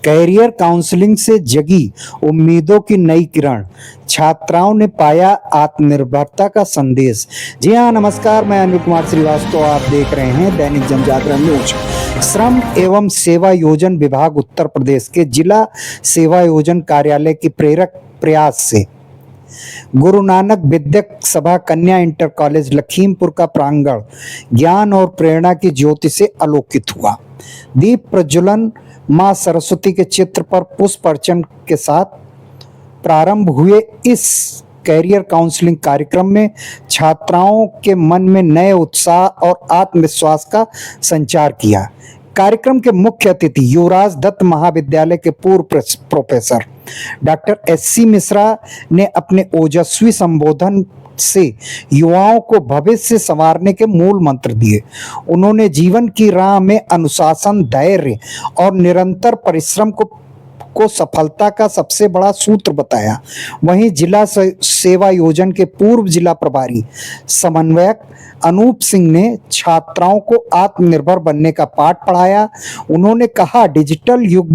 Career counselling से जगी उम्मीदों की नई किरण, छात्राओं ने पाया आत्मनिर्भरता का संदेश। जी हाँ, नमस्कार, मैं अनिल कुमार श्रीवास्तव, आप देख रहे हैं दैनिक जनजागरण न्यूज। श्रम एवं सेवा योजन विभाग उत्तर प्रदेश के जिला सेवा योजन कार्यालय की प्रेरक प्रयास से गुरु नानक विद्यक सभा कन्या इंटर कॉलेज लखीमपुर का प्रांगण ज्ञान और प्रेरणा की ज्योति से आलोकित हुआ। दीप प्रज्वलन मां सरस्वती के चित्र पर पुष्प अर्चन के साथ प्रारंभ हुए इस कैरियर काउंसलिंग कार्यक्रम में छात्राओं के मन में नए उत्साह और आत्मविश्वास का संचार किया। कार्यक्रम के मुख्य अतिथि युवराज दत्त महाविद्यालय के पूर्व प्रोफेसर डॉक्टर एससी मिश्रा ने अपने ओजस्वी संबोधन से युवाओं को भविष्य संवारने के मूल मंत्र दिए। उन्होंने जीवन की राह में अनुशासन, धैर्य और निरंतर परिश्रम को सफलता का सबसे बड़ा सूत्र बताया। वहीं जिला सेवा योजन के पूर्व जिला प्रभारी समन्वयक अनूप सिंह ने छात्राओं को आत्मनिर्भर बनने का पाठ पढ़ाया। उन्होंने कहा, डिजिटल युग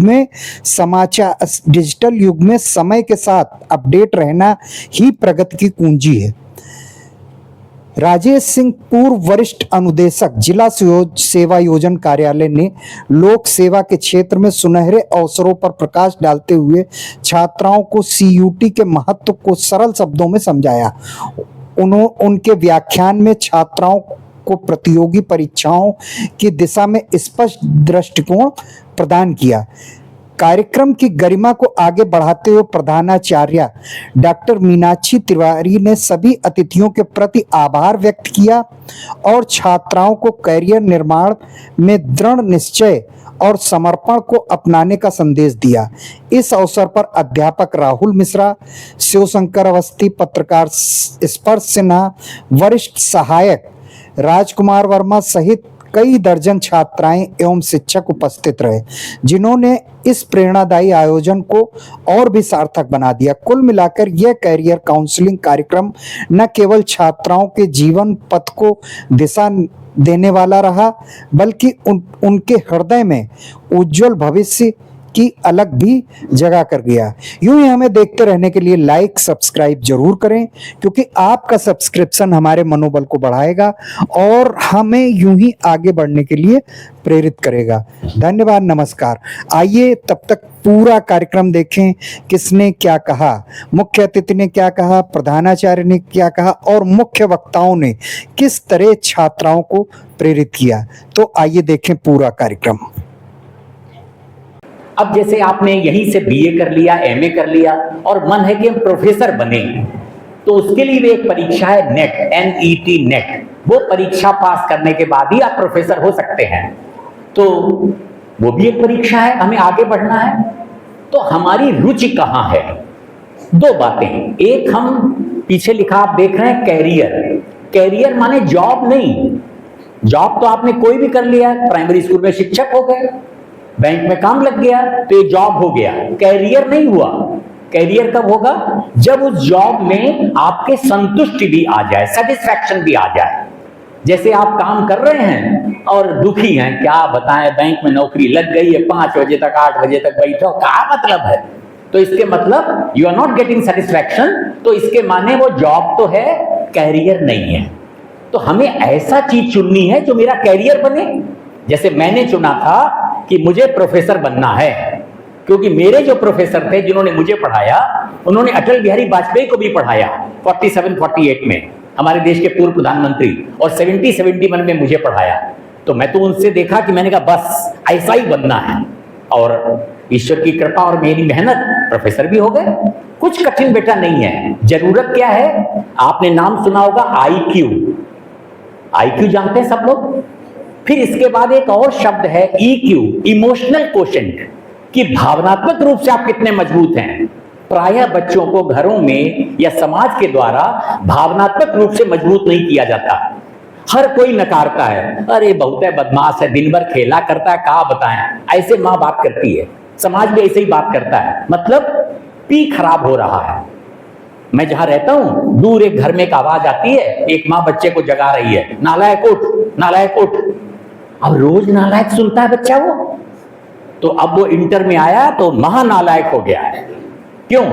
में समय के साथ अपडेट रहना ही प्रगति की कुंजी है। राजेश सिंह, पूर्व वरिष्ठ अनुदेशक जिला सेवा योजन कार्यालय, ने लोक सेवा के क्षेत्र में सुनहरे अवसरों पर प्रकाश डालते हुए छात्राओं को सीयूटी के महत्व को सरल शब्दों में समझाया। उनके व्याख्यान में छात्राओं को प्रतियोगी परीक्षाओं की दिशा में स्पष्ट दृष्टिकोण प्रदान किया। कार्यक्रम की गरिमा को आगे बढ़ाते हुए प्रधानाचार्य डॉक्टर मीनाक्षी तिवारी ने सभी अतिथियों के प्रति आभार व्यक्त किया और छात्राओं को कैरियर निर्माण में दृढ़ निश्चय और समर्पण को अपनाने का संदेश दिया। इस अवसर पर अध्यापक राहुल मिश्रा, शिवशंकर अवस्थी, पत्रकार स्पर्श सिन्हा, वरिष्ठ सहायक राजकुमार वर्मा सहित कई दर्जन छात्राएं एवं शिक्षक उपस्थित रहे, जिन्होंने इस प्रेरणादायी आयोजन को और भी सार्थक बना दिया। कुल मिलाकर यह कैरियर काउंसलिंग कार्यक्रम न केवल छात्राओं के जीवन पथ को दिशा देने वाला रहा, बल्कि उनके हृदय में उज्जवल भविष्य की अलग भी जगह कर गया। यूं ही हमें देखते रहने के लिए लाइक सब्सक्राइब जरूर करें, क्योंकि आपका सब्सक्रिप्शन हमारे मनोबल को बढ़ाएगा और हमें यूं ही आगे बढ़ने के लिए प्रेरित करेगा। धन्यवाद, नमस्कार। आइए तब तक पूरा कार्यक्रम देखें, किसने क्या कहा, मुख्य अतिथि ने क्या कहा, प्रधानाचार्य ने क्या कहा और मुख्य वक्ताओं ने किस तरह छात्राओं को प्रेरित किया। तो आइए देखें पूरा कार्यक्रम। अब जैसे आपने यहीं से बीए कर लिया, एमए कर लिया और मन है कि हम प्रोफेसर बने, तो उसके लिए भी एक परीक्षा है नेट, NET नेट। वो परीक्षा पास करने के बाद ही आप प्रोफेसर हो सकते हैं। तो वो भी एक परीक्षा है, हमें आगे बढ़ना है। तो हमारी रुचि कहाँ है? दो बातें। एक, हम पीछे लिखा आप देख रहे हैं कैरियर। कैरियर माने जॉब नहीं। जॉब तो आपने कोई भी कर लिया, प्राइमरी स्कूल में शिक्षक हो गए, बैंक में काम लग गया तो ये जॉब हो गया। कैरियर नहीं हुआ। कैरियर कब होगा? जब उस जॉब में आपके संतुष्टि भी आ जाए, सेटिस्फैक्शन भी आ जाए। जैसे आप काम कर रहे हैं और दुखी हैं, क्या बताएं, बैंक में नौकरी लग गई है, 5 बजे तक 8 बजे तक बैठो, क्या मतलब है? तो इसके मतलब you are not getting satisfaction, तो इसके माने वो जॉब तो है, कैरियर नहीं है। तो हमें ऐसा चीज चुननी है जो मेरा कैरियर बने। जैसे मैंने चुना था कि मुझे प्रोफेसर बनना है, क्योंकि मेरे जो प्रोफेसर थे जिन्होंने मुझे पढ़ाया, उन्होंने अटल बिहारी वाजपेयी को भी पढ़ाया 47-48 में, हमारे देश के पूर्व प्रधानमंत्री, और 70-71 में मुझे पढ़ाया। तो मैं तो उनसे देखा कि मैंने कहा बस ऐसा ही बनना है, और ईश्वर की कृपा और मेरी मेहनत प्रोफेसर भी हो गए। कुछ कठिन बेटा नहीं है। जरूरत क्या है? आपने नाम सुना होगा IQ जानते हैं सब लोग। फिर इसके बाद एक और शब्द है EQ, इमोशनल क्वोशेंट, कि भावनात्मक रूप से आप कितने मजबूत हैं। प्रायः बच्चों को घरों में या समाज के द्वारा भावनात्मक रूप से मजबूत नहीं किया जाता। हर कोई नकारता है, अरे बहुत है, बदमाश है, दिन भर खेला करता है, कहाँ बताएं। ऐसे माँ बात करती है, समाज भी ऐसे ही बात करता है, मतलब पी खराब हो रहा है। मैं जहां रहता हूं, दूर एक घर में एक आवाज आती है, एक माँ बच्चे को जगा रही है, नालायक उठ, नालायक उठ। अब रोज नालायक सुनता है बच्चा वो, तो अब वो इंटर में आया तो महानालायक हो गया है। क्यों?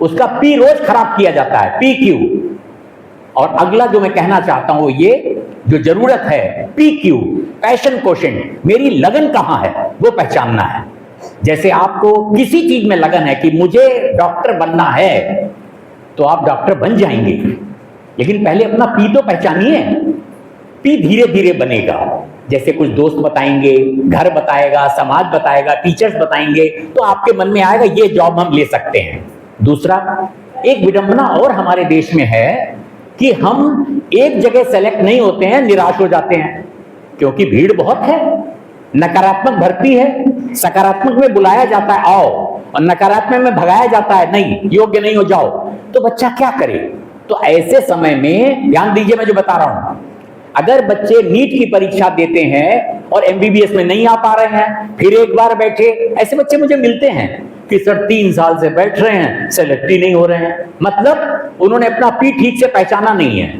उसका पी रोज खराब किया जाता है, पी क्यू। और अगला जो मैं कहना चाहता हूं ये जो जरूरत है, पी क्यू, पैशन कोशेंट, मेरी लगन कहां है वो पहचानना है। जैसे आपको किसी चीज में लगन है कि मुझे डॉक्टर बनना है, तो आप डॉक्टर बन जाएंगे, लेकिन पहले अपना पी तो पहचानिए। पी धीरे धीरे बनेगा, जैसे कुछ दोस्त बताएंगे, घर बताएगा, समाज बताएगा, टीचर्स बताएंगे, तो आपके मन में आएगा ये जॉब हम ले सकते हैं। दूसरा, एक विडंबना और हमारे देश में है कि हम एक जगह सेलेक्ट नहीं होते हैं, निराश हो जाते हैं, क्योंकि भीड़ बहुत है। नकारात्मक भर्ती है, सकारात्मक में बुलाया जाता है आओ, और नकारात्मक में भगाया जाता है नहीं, योग्य नहीं हो जाओ। तो बच्चा क्या करे? तो ऐसे समय में ध्यान दीजिए मैं जो बता रहा हूं, अगर बच्चे नीट की परीक्षा देते हैं और एमबीबीएस में नहीं आ पा रहे हैं, फिर एक बार बैठे, ऐसे बच्चे मुझे मिलते हैं कि सर 3 साल से बैठ रहे हैं, सेलेक्ट ही नहीं हो रहे हैं। मतलब उन्होंने अपना पी ठीक से पहचाना नहीं है।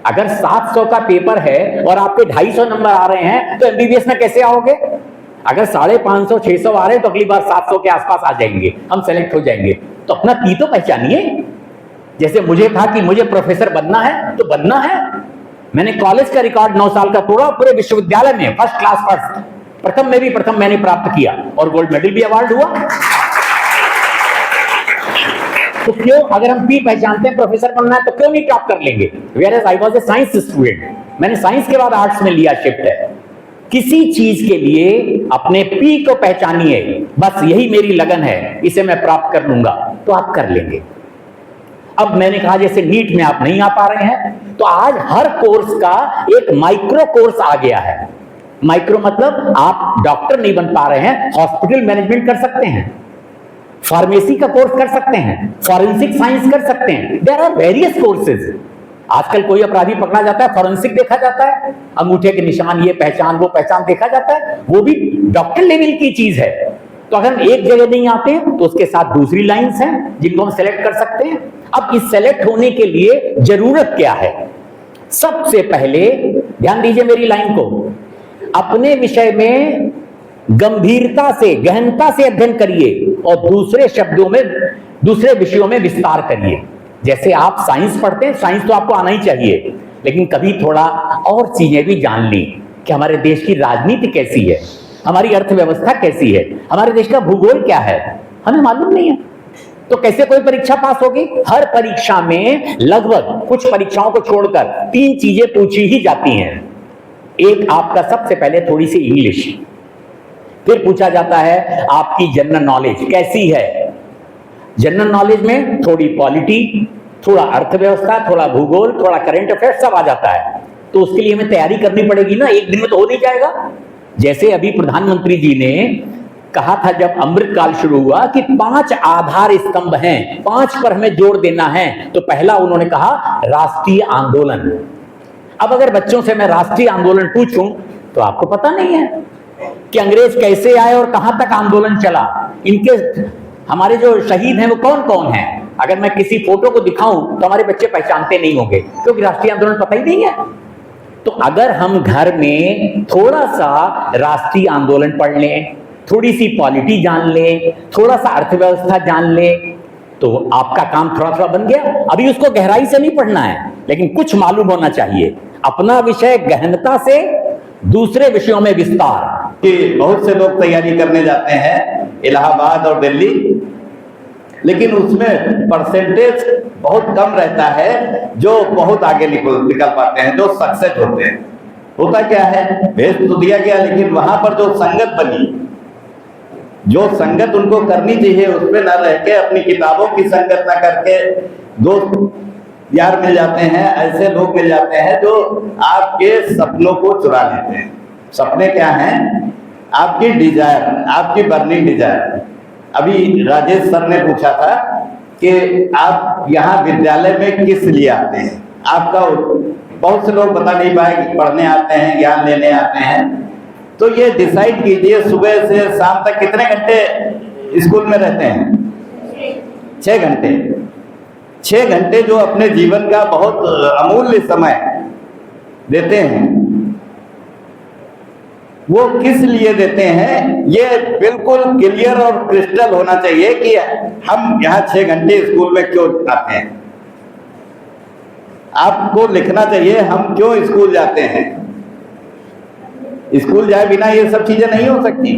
अगर 700 का पेपर है और आपके 250 नंबर आ रहे हैं, तो एमबीबीएस में कैसे आओगे? अगर 550 600 आ रहे हैं तो अगली बार 700 के आसपास आ जाएंगे, हम सेलेक्ट हो जाएंगे। तो अपना पी तो पहचानिए। जैसे मुझे था कि मुझे प्रोफेसर बनना है तो बनना है। मैंने कॉलेज का रिकॉर्ड 9 साल का तोड़ा, पूरे विश्वविद्यालय में फर्स्ट क्लास फर्स्ट, प्रथम में भी प्रथम मैंने प्राप्त किया और गोल्ड मेडल भी अवार्ड हुआ। तो क्यों, अगर हम पी पहचानते हैं प्रोफेसर बनना है, तो क्यों नहीं टॉप कर लेंगे? Where as I was a science student, मैंने साइंस के बाद आर्ट्स में लिया शिफ्ट है। किसी चीज के लिए अपने पी को पहचानिए, बस यही मेरी लगन है, इसे मैं प्राप्त कर लूंगा, तो आप कर लेंगे। अब मैंने कहा जैसे नीट में आप नहीं आ पा रहे हैं, तो आज हर कोर्स का एक माइक्रो कोर्स आ गया है। माइक्रो मतलब आप डॉक्टर नहीं बन पा रहे हैं, हॉस्पिटल मैनेजमेंट कर सकते हैं, फार्मेसी का कोर्स कर सकते हैं, फॉरेंसिक साइंस कर सकते हैं। There are various courses. आजकल कोई अपराधी पकड़ा जाता है, फॉरेंसिक देखा जाता है, अंगूठे के निशान, ये पहचान वो पहचान देखा जाता है, वो भी डॉक्टर लेवल की चीज है। तो अगर हम एक जगह नहीं आते तो उसके साथ दूसरी लाइंस हैं जिनको हम सेलेक्ट कर सकते हैं। अब इस सेलेक्ट होने के लिए जरूरत क्या है? सबसे पहले ध्यान दीजिए मेरी लाइन को, अपने विषय में गंभीरता से, गहनता से अध्ययन करिए और दूसरे शब्दों में, दूसरे विषयों में विस्तार करिए। जैसे आप साइंस पढ़ते हैं, साइंस तो आपको आना ही चाहिए, लेकिन कभी थोड़ा और चीजें भी जान ली कि हमारे देश की राजनीति कैसी है, हमारी अर्थव्यवस्था कैसी है, हमारे देश का भूगोल क्या है, हमें मालूम नहीं है। तो कैसे कोई परीक्षा पास होगी? हर परीक्षा में लगभग, कुछ परीक्षाओं को छोड़कर, 3 चीजें पूछी ही जाती हैं। एक, आपका सबसे पहले थोड़ी सी इंग्लिश, फिर पूछा जाता है आपकी जनरल नॉलेज कैसी है। जनरल नॉलेज में थोड़ी पॉलिटी, थोड़ा अर्थव्यवस्था, थोड़ा भूगोल, थोड़ा करंट अफेयर, सब आ जाता है। तो उसके लिए हमें तैयारी करनी पड़ेगी ना, एक दिन में तो हो नहीं जाएगा। जैसे अभी प्रधानमंत्री जी ने कहा था जब अमृतकाल शुरू हुआ कि 5 आधार स्तंभ हैं, 5 पर हमें जोर देना है, तो पहला उन्होंने कहा राष्ट्रीय आंदोलन। अब अगर बच्चों से मैं राष्ट्रीय आंदोलन पूछूं तो आपको पता नहीं है कि अंग्रेज कैसे आए और कहां तक आंदोलन चला, इनके हमारे जो शहीद हैं वो कौन कौन हैं। अगर मैं किसी फोटो को दिखाऊं तो हमारे बच्चे पहचानते नहीं होंगे, क्योंकि राष्ट्रीय आंदोलन पता ही नहीं है। तो अगर हम घर में थोड़ा सा राष्ट्रीय आंदोलन पढ़ लें, थोड़ी सी पॉलिटी जान लें, थोड़ा सा अर्थव्यवस्था जान लें, तो आपका काम थोड़ा थोड़ा बन गया। अभी उसको गहराई से नहीं पढ़ना है, लेकिन कुछ मालूम होना चाहिए। अपना विषय गहनता से, दूसरे विषयों में विस्तार। कि बहुत से लोग तैयारी करने जाते हैं इलाहाबाद और दिल्ली, लेकिन उसमें परसेंटेज बहुत कम रहता है जो बहुत आगे निकल पाते हैं, जो सक्सेस होते हैं। होता क्या है, भेज तो दिया गया, लेकिन वहां पर जो संगत बनी, जो संगत उनको करनी चाहिए उसमें न रह के अपनी किताबों की संगत न करके दोस्त यार मिल जाते हैं, ऐसे लोग मिल जाते हैं जो आपके सपनों को चुरा लेते हैं। सपने क्या हैं? आपकी डिजायर, आपकी बर्निंग डिजायर। अभी राजेश सर ने पूछा था कि आप यहाँ विद्यालय में किस लिए आते हैं। आपका, बहुत से लोग बता नहीं पाए कि पढ़ने आते हैं, ज्ञान लेने आते हैं। तो ये डिसाइड कीजिए, सुबह से शाम तक कितने घंटे स्कूल में रहते हैं? 6 घंटे। 6 घंटे जो अपने जीवन का बहुत अमूल्य समय देते हैं, वो किस लिए देते हैं, ये बिल्कुल क्लियर और क्रिस्टल होना चाहिए कि हम यहाँ 6 घंटे स्कूल में क्यों आते हैं। आपको लिखना चाहिए हम क्यों स्कूल जाते हैं। स्कूल जाए बिना ये सब चीजें नहीं हो सकती।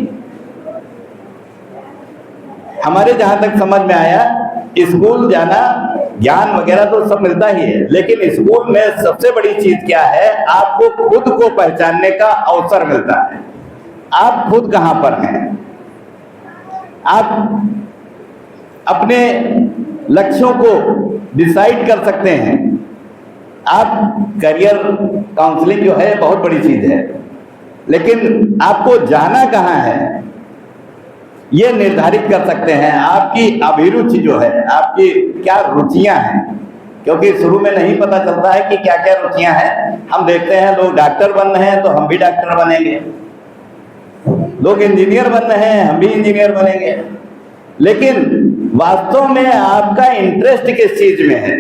हमारे जहां तक समझ में आया, स्कूल जाना, ज्ञान वगैरह तो सब मिलता ही है, लेकिन स्कूल में सबसे बड़ी चीज क्या है, आपको खुद को पहचानने का अवसर मिलता है। आप खुद कहां पर हैं, आप अपने लक्ष्यों को डिसाइड कर सकते हैं। आप करियर काउंसलिंग जो है बहुत बड़ी चीज है, लेकिन आपको जाना कहां है ये निर्धारित कर सकते हैं। आपकी अभिरुचि जो है, आपकी क्या रुचियां हैं, क्योंकि शुरू में नहीं पता चलता है कि क्या क्या रुचियां हैं। हम देखते हैं लोग डॉक्टर बन रहे हैं तो हम भी डॉक्टर बनेंगे, लोग इंजीनियर बन रहे हैं हम भी इंजीनियर बनेंगे, लेकिन वास्तव में आपका इंटरेस्ट किस चीज में है,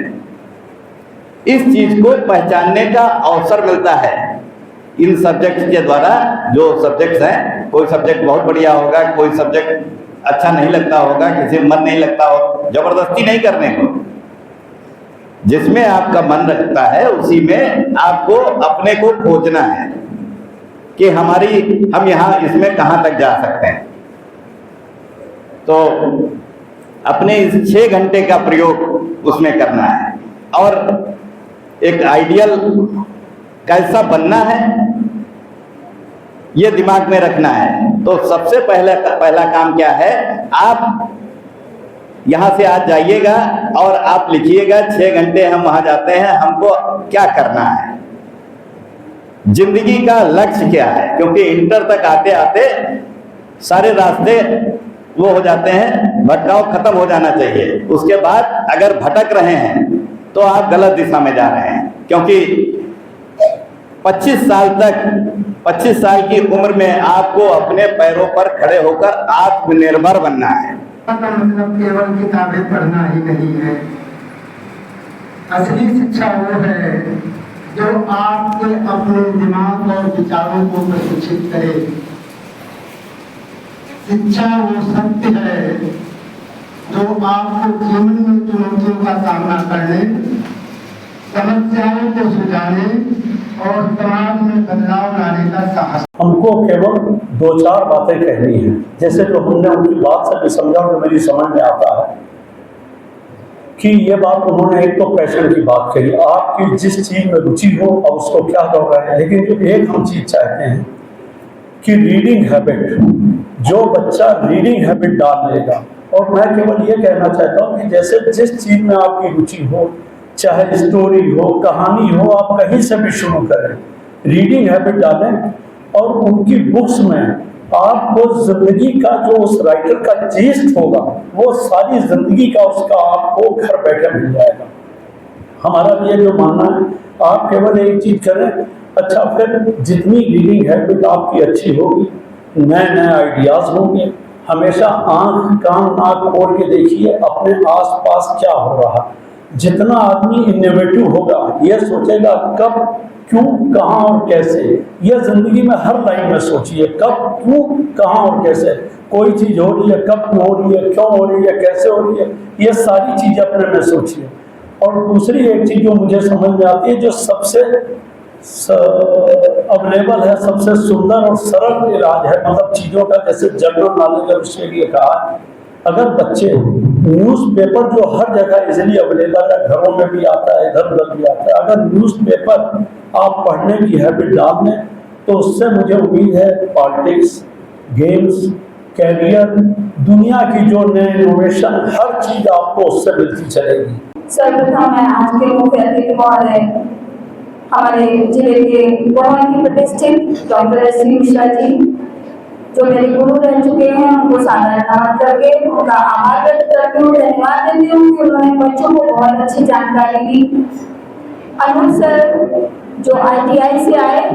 इस चीज को पहचानने का अवसर मिलता है इन सब्जेक्ट्स के द्वारा। जो सब्जेक्ट्स हैं, कोई सब्जेक्ट बहुत बढ़िया होगा, कोई सब्जेक्ट अच्छा नहीं लगता होगा, किसी में मन नहीं लगता हो, जबरदस्ती नहीं करने को। जिसमें आपका मन रखता है उसी में आपको अपने को खोजना है कि हम यहाँ इसमें कहां तक जा सकते हैं। तो अपने इस 6 घंटे का प्रयोग उसमें करना है, और एक आइडियल कैसा बनना है ये दिमाग में रखना है। तो सबसे पहला काम क्या है, आप यहां से आज जाइएगा और आप लिखिएगा 6 घंटे हम वहां जाते हैं, हमको क्या करना है, जिंदगी का लक्ष्य क्या है। क्योंकि इंटर तक आते आते सारे रास्ते वो हो जाते हैं, भटकाव खत्म हो जाना चाहिए। उसके बाद अगर भटक रहे हैं तो आप गलत दिशा में जा रहे हैं, क्योंकि 25 साल की उम्र में आपको अपने पैरों पर खड़े होकर आत्मनिर्भर बनना है। का मतलब केवल किताबें पढ़ना ही नहीं है। असली शिक्षा वो है जो आपके अपने दिमाग और विचारों को प्रशिक्षित करे। शिक्षा वो सत्य है जो आपको जीवन में चुनौतियों का सामना करने, समस्याओं को सुलझाने और समाज में बदलाव लाने का साहस। हमको केवल 2-4 बातें कहनी है, जैसे जो हमने उनकी बात से भी समझा जो मेरी समझ में आता है कि ये बात उन्होंने एक तो पैशन की बात कही, आपकी जिस चीज में रुचि हो अब उसको क्या कर रहे हैं। लेकिन जो एक हम चीज चाहते हैं कि रीडिंग हैबिट, जो बच्चा रीडिंग हैबिट डाल लेगा, और मैं केवल ये कहना चाहता हूँ कि जैसे जिस चीज में आपकी रुचि हो, चाहे स्टोरी हो, कहानी हो, आप कहीं से भी शुरू करें, रीडिंग हैबिट डालें, और उनकी बुक्स में आपको जिंदगी का जो उस राइटर का टेस्ट होगा वो सारी जिंदगी का उसका आपको घर बैठे मिल जाएगा। हमारा ये जो मानना है, आप केवल एक चीज करें, अच्छा फिर जितनी रीडिंग हैबिट आपकी अच्छी होगी, नए नए आइडियाज होंगे। हमेशा आंख कान नाक खोल के देखिए अपने आसपास क्या हो रहा। जितना आदमी इनोवेटिव होगा, ये सोचेगा कब, क्यों, कहाँ और कैसे, ये जिंदगी में हर लाइन में सोचिए, कब, क्यों, कहाँ और कैसे। कोई चीज हो रही है, कब क्यों हो रही है, क्यों हो रही है, कैसे हो रही है, ये सारी चीजें अपने में सोचिए। और दूसरी एक चीज जो मुझे समझ में आती है, जो सबसे अवेलेबल है, सबसे सुंदर और सरल इलाज है, मतलब चीजों का, जैसे जनरल नॉलेज उसके लिए कहा, अगर बच्चे न्यूज़पेपर जो हर जगह इजीली अवेलेबल है, घरों में भी आता है, इधर उधर भी आता है, अगर न्यूज़पेपर आप पढ़ने की हैबिट डाल लें तो उससे मुझे उम्मीद है पॉलिटिक्स, गेम्स, कैरियर, दुनिया की जो नए इनोवेशन, हर चीज आपको उससे मिलती चलेगी। सर्वप्रथम मैं आज के मुख्य अतिथि महोदय हमारे जिले के बहुत ही प्रतिष्ठित डॉक्टर एस मिश्रा जी, जो मेरे गुरु रह चुके हैं, उनको सादर नमन करके उनका आभार व्यक्त करती हूँ, धन्यवाद देती हूँ कि उन्होंने बच्चों को बहुत अच्छी जानकारी दी। अनुज सर जो ITI से आए,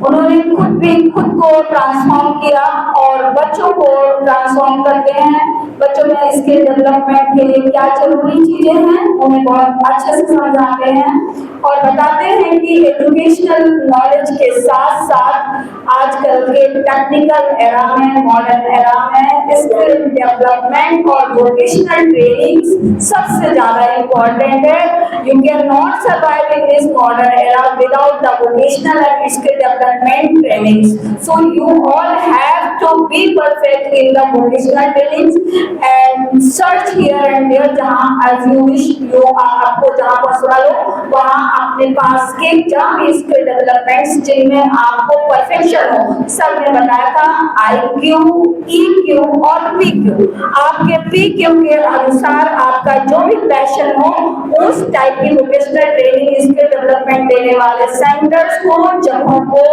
उन्होंने खुद को ट्रांसफॉर्म किया और बच्चों को ट्रांसफॉर्म करते हैं। बच्चों में स्किल डेवलपमेंट के लिए क्या जरूरी चीजें हैं उन्हें बहुत अच्छे से समझाते हैं और बताते हैं कि एजुकेशनल नॉलेज के साथ साथ आजकल के टेक्निकल एरा में, मॉडर्न एरा में स्किल डेवलपमेंट और वोकेशनल ट्रेनिंग सबसे ज्यादा इम्पोर्टेंट है। You can not survive in this modern era without the vocational and skill development training. So you all have to be perfect in the vocational training and search here and there, जहां as you wish, आपको जहां पसंद हो वहां अपने पास के जहां भी स्किल डेवलपमेंट जिनमें आपको परफेक्शन हो। सर ने बताया था IQ, EQ और PQ। आपके PQ के अनुसार आपका जो भी पैशन हो उस टाइप की वोकेशनल ट्रेनिंग स्किल डेवलपमेंट देने वाले सेंटर्स को, जगहों को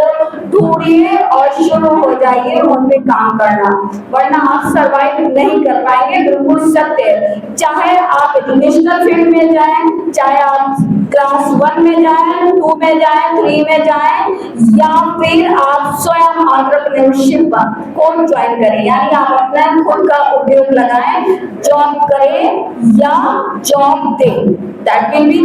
ढूंढिए और शुरू हो जाइए उन पे काम करना, वरना आप सर्वाइव नहीं कर पाएंगे। बिल्कुल सत्य है। चाहे आप एजुकेशनल फील्ड में जाएं, चाहे आप क्लास 1 में जाएं, 2 में जाएं, 3 में जाएं, या फिर आप स्वयं एंटरप्रेन्योरशिप को ज्वाइन करें, यानी आप अपना खुद का उद्योग लगाएं, जॉब करें या जॉब दें। That will be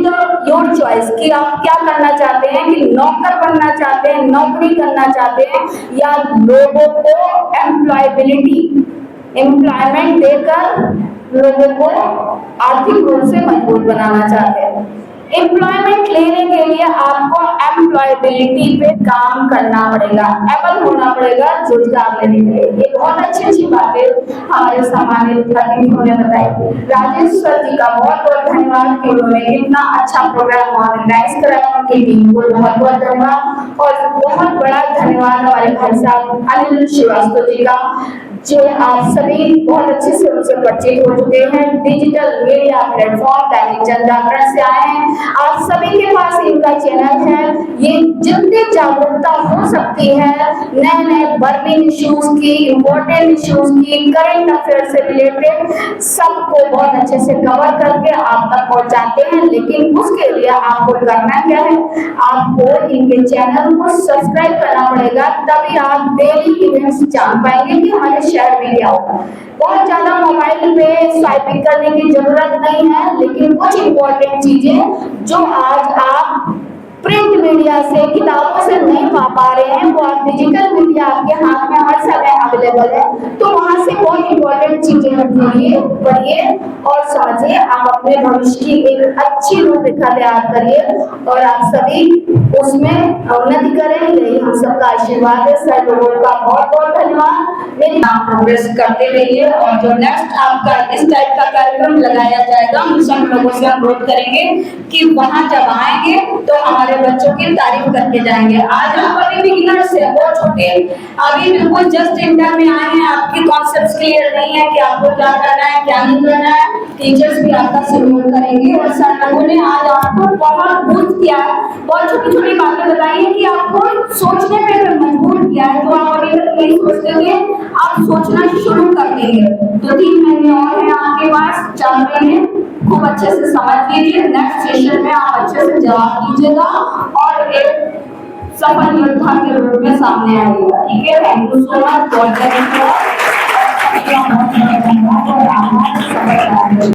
your choice कि आप क्या करना चाहते हैं, कि नौकर बनना चाहते हैं, नौकरी करना चाहते हैं, या लोगों को एम्प्लॉयमेंट देकर लोगों को आर्थिक रूप से मजबूत बनाना चाहते हैं। एम्प्लॉयमेंट लेने के लिए आपको एम्प्लॉयबिलिटी पे काम करना पड़ेगा, एबल होना पड़ेगा रोजगार लेने के लिए। ये बहुत अच्छी बात है हमारे सामान्य अतिथियों ने बताई। राजेश सर जी का बहुत बहुत धन्यवाद कि उन्होंने इतना अच्छा प्रोग्राम ऑर्गेनाइज कराया, उनकी टीम को बहुत बहुत धन्यवाद। और बहुत बड़ा धन्यवाद हमारे भाई साहब अनिल श्रीवास्तव जी का, जो आप सभी बहुत अच्छे से उनसे परिचित हो चुके हैं। डिजिटल मीडिया प्लेटफॉर्म दैनिक जनजागरण से आए हैं, आप सभी के पास इनका चैनल है। ये जितनी जागरूकता हो सकती है नए नए बर्निंग इश्यूज की, इम्पोर्टेंट इश्यूज की, करंट अफेयर से रिलेटेड सबको बहुत अच्छे से कवर करके आप तक पहुंचाते हैं। लेकिन उसके लिए आपको करना क्या है, आपको इनके चैनल को सब्सक्राइब करना पड़ेगा, तभी आप डेली इवेंट्स जान पाएंगे कि हमारे शहर में क्या होगा। बहुत ज्यादा मोबाइल पे स्वाइपिंग करने की जरूरत नहीं है, लेकिन कुछ इंपॉर्टेंट चीजें जो आज आप प्रिंट मीडिया से, किताबों से नहीं पा रहे हैं, वो आप डिजिटल मीडिया आपके हाथ में हर समय अवेलेबल है। तो वहां से बहुत इंपॉर्टेंट चीजें ढूंढिए, पढ़िए और समझिए। आप अपने भविष्य की एक अच्छी रूपरेखा तैयार करिए और आप सभी उसमें उन्नति करें, यही हम सबका आशीर्वाद है। सर लोगों का बहुत बहुत धन्यवाद। मेरी नाम प्रोग्रेस करते रहिए और जो नेक्स्ट आपका इस टाइप का कार्यक्रम लगाया जाएगा, हम सब लोगों से अनुरोध करेंगे कि वहां जब आएंगे तो हमारे बच्चों की तारीफ करके जाएंगे। आज आप अभी बिगिनर्स हैं, बहुत छोटे, अभी बिल्कुल जस्ट इंटर में आए हैं, आपके कॉन्सेप्ट्स क्लियर नहीं है कि आपको क्या करना है क्या नहीं करना है। टीचर्स भी आपका सहयोग करेंगे और सर लोगों ने आज आपको बहुत बूस्ट किया, बहुत छोटी छोटी बातें बताई है कि आपको सोचने पे मजबूर किया है। जो आप अभी तक नहीं सोचते थे, आप सोचना शुरू कर देंगे। 2-3 महीने और हैं आपके पास, 4 महीने, खूब अच्छे से समझ लीजिए। नेक्स्ट सेशन में आप अच्छे से जवाब दीजिएगा और एक सफल योद्धा के रूप में सामने आइएगा। ठीक है, थैंक यू सो मच।